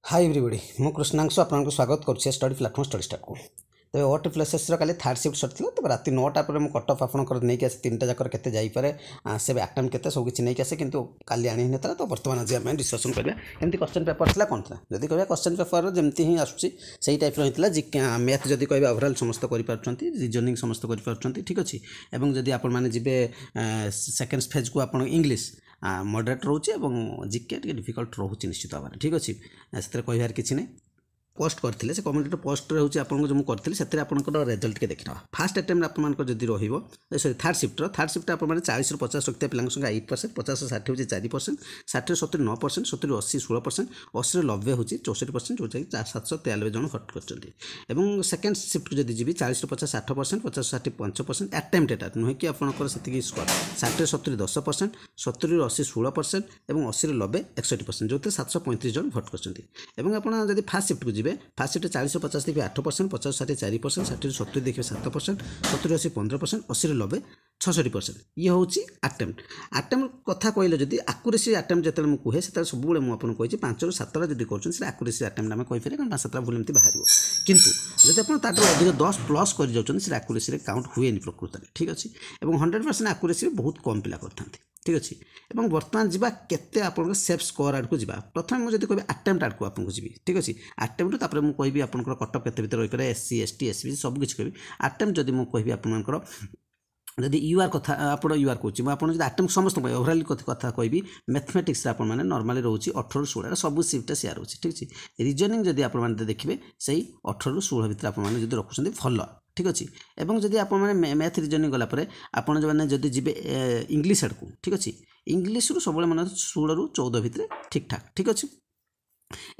Hi everybody मु कृष्णांशु आपको स्वागत करुच्छे स्टडी प्लाटफॉर्म स्टडी स्टार्ट को तेज ओटी प्लेसेस काली थर्ड शिफ्ट सर तब रात 9टा पर मुझे कट अफ आपंकर नहीं आसे 3टा जाकर के जापे से आटम के सब किसी नहीं आसे कि काली आनी ना तो बर्तमान आज आम डिस्कसन करवा एमती क्वेश्चन पेपर था कौन था जब कह क्वेश्चन पेपर जमती ही आसूसी से टाइप रही मैथ जब कह ओवरऑल समस्त कर रीजनिंग समस्त कर ठीक अच्छे और जब आपने जी सेकेंड फेज को आप इंग्लीश मॉडरेट रोचे जिके डिफिकल्ट रोचे निश्चित भाव में ठीक अच्छे से कहार किसी नहीं पोस्ट करते से कम्युनिटी पोस्ट रोचे आपको जो मुझे से आपंकर रेजल्ट के देखा फास्ट अटेम्प्ट आपको जब रही थर्ड शिफ्ट आप 40 ରୁ 50 रखते पिला संख्या 8% 50 ରୁ 60 हूँ 4% 60 ରୁ 70 9% 70 ରୁ 80 16% 80 ରୁ 90 हूँ 64% जो 793 जन भोट कर सेकेंड शिफ्ट को जब जी 40 ରୁ 50 60% 50 ରୁ 60 5% अटेम्प्ट एटा नुहे कि आपंकर से स्कोर 60 ରୁ 70 10% 70 ରୁ 80 16% और 80 ରୁ 90 61% जो 735 जन भोट कर फास्ट शिफ्ट को जी फास्ट शिफ्ट 40 ରୁ 50 देखिए 8% 50 ରୁ 60 4% 60 ରୁ 70 देखिए 7% 70 ରୁ 80 15% 80 ରୁ 90 66% ये हूँ आटेम्प्ट कथा कहले जब आकुरेसी आटेम्प्ट जो मुझे कहे से सब मुझे कही 5 ରୁ 7ଟା जब कर आकुरेसी आटेम्प्ट आम कहीपर कारण 5-7ଟା भूल एमती बाहर कितु जब आप अधिक 10 प्लस कर आकुरेसी काउंट हुए प्रकृत में ठीक अच्छे और 100% आकुरेसी बहुत कम पिला करते ठीक अच्छे और बर्तमान जावा केते आपन सेफ स्कोर आड़ को जावा प्रथम मुझे कह आटेम्प्ट आड़ को आपको जी ठीक अच्छे आटेम्प्ट तापर मुझे कहि आपंकर कटअप केते भीतर रही पारे SC ST SB सब किसी कहि आटेम्प्ट जब मुझे कहि आपंकर जदि यूआर कथा आप यूआर कौच मुझे आटेम्प्ट समस्त ओवरऑल कथा कहि मैथमेटिक्स आपने नॉर्मली रोचे 18 ରୁ 16 सब शिफ्ट सेयार रोचे ठीक अच्छे रीजनिंग जब आप देखिए से 18 ରୁ 16 भितर आपने जब रखुच्च भल ठीक अच्छे और जब आप मैथ रीजनिंग गलापर आपड़ जो मैंने जब जी इंग्लीश आड़ को ठीक अच्छे इंग्लीश रू सब मन 16 ରୁ 14 भितर ठीक ठाक ठीक अच्छे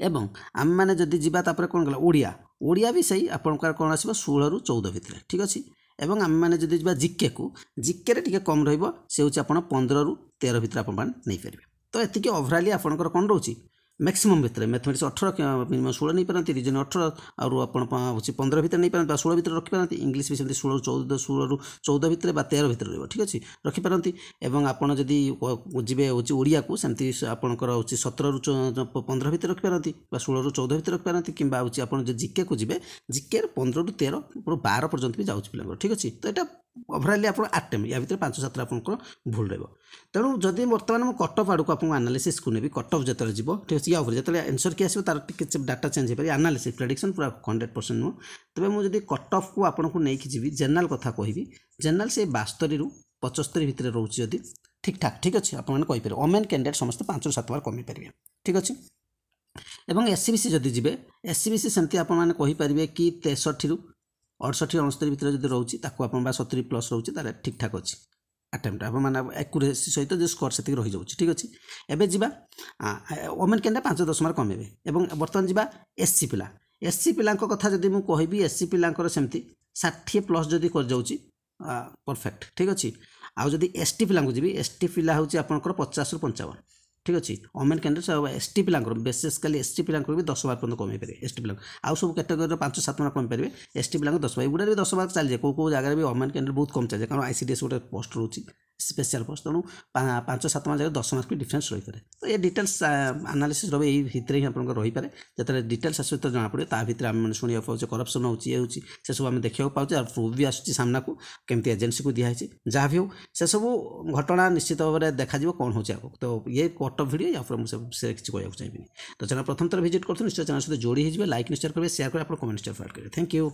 एवं आम मैंने जब जापर कौन गला ओडिया भी सही आपंकर कौन आस 16 ରୁ 14 भितर ठीक अच्छे एवं आम मैंने जब जा जिके को जिके टे कम रही हूँ 15 ରୁ 13 भितर आप नहीं पारे तो ये ओवरऑली आपंकर कौन रोचे मैक्सिमम भितर मैथमेटिक्स 18 मिनिमम 16 नहीं पारती रीजन 18 और 15 भितर नहीं पारती 16 भितर रखिपारती इंग्लीश भी सेमती 16 ରୁ 14 भितर 13 भितर रही ठीक अच्छे रखिपारती और आपड़ जदि जी हूँ ओडिया को सेमती आपंकर हूँ 17 ରୁ 15 भितर रखिपारती 16 ରୁ 14 भितर रखिपारती कि आप जिके को जी जिके 15 ରୁ 13 12 पर्यंत भी जाऊँच पिला ठीक अच्छे तो यहाँ ओवरऑली आप आटेम्प्ट या भर 5-7 आपंकर भूल रही तेणु जदि बर्तमान मुझे कटअफ आड़ को आपको एनालिसिस को नेबी कटअफ जो जी ठीक अच्छे या जो आंसर कि आसो तार डाटा चेंज हो एनालिसिस प्रेडिक्शन पूरा 100% नुह तेज मुझे कटअफ को आपको नहीं जी जनरल कथा कहि जनरल से 72 ରୁ 75 भितर रोचे जदि ठीक ठाक ठीक अच्छे आपपर ओमेन कैंडिडेट समस्त 5 ରୁ 7 बार कमी पारे ठीक अच्छे और SCBC जदि जी SCBC सेमती आपपारे कि 63 ରୁ 68 69 भितर जब रोचे ताको आप 70 प्लस रोचे तार ठीक ठाक अच्छे अटेम्प्ट आप मैंने एक्यूरेसी सहित जो स्कोर से रही जाऊँगी ठीक अच्छे एवं जा ओमेन कैंडिडेट 5-10 मार्क कमेबे और बर्तमान जा SC पिला SC पिला कथा जब मुझे कहबी SC पिलांकर सेमती 60 प्लस जदि कर जाऊँगी परफेक्ट ठीक अच्छे आउ जदि ST पिला जी ST पिला हूँ आपंकर 50 ରୁ 55 ठीक अच्छे ओमेन कैंडिडेट ST पिला बेसिकली ST पिला भी 10 मार्क पर्यटन कमी पारे ST पिला आउ सब कैटेगोरी 5-7 मार्क कमी पारे ST पिला 10 मार्क गुड़ा भी 10 मार्क चलिए कौ जगह भी ओमेन कैंडिडेट बहुत कम चलिए कारण ICDS गोटे पोस्ट रोचे स्पेशल पोस्ट तेणु 5-7 मार्क जगह 10 मार्क भी डिफरेन्स रही है तो ये डिटेल्स एनालिसिस रही यही भितर ही आप रही है जो डिटेल्स आस तो जना पड़े ता भर आम शुणा पाचे करप्शन होची से सब आम देखा पाचे और प्रूफ भी आसूँ सामना को केमती एजेन्सी को दिखाई जहाँ भी हो से सब घटना निश्चित भाव में देखा कौन हो तो ये कट अफ भिडियो या मुझे किसी कहना चाहिए तो चैनल प्रथम थर भिजिट करूँ निश्चय चैनल सहित जोड़ी हो लाइक निश्चय करेंगे शेयर करें आप कमेंट निश्चय फाइल करेंगे थैंक यू।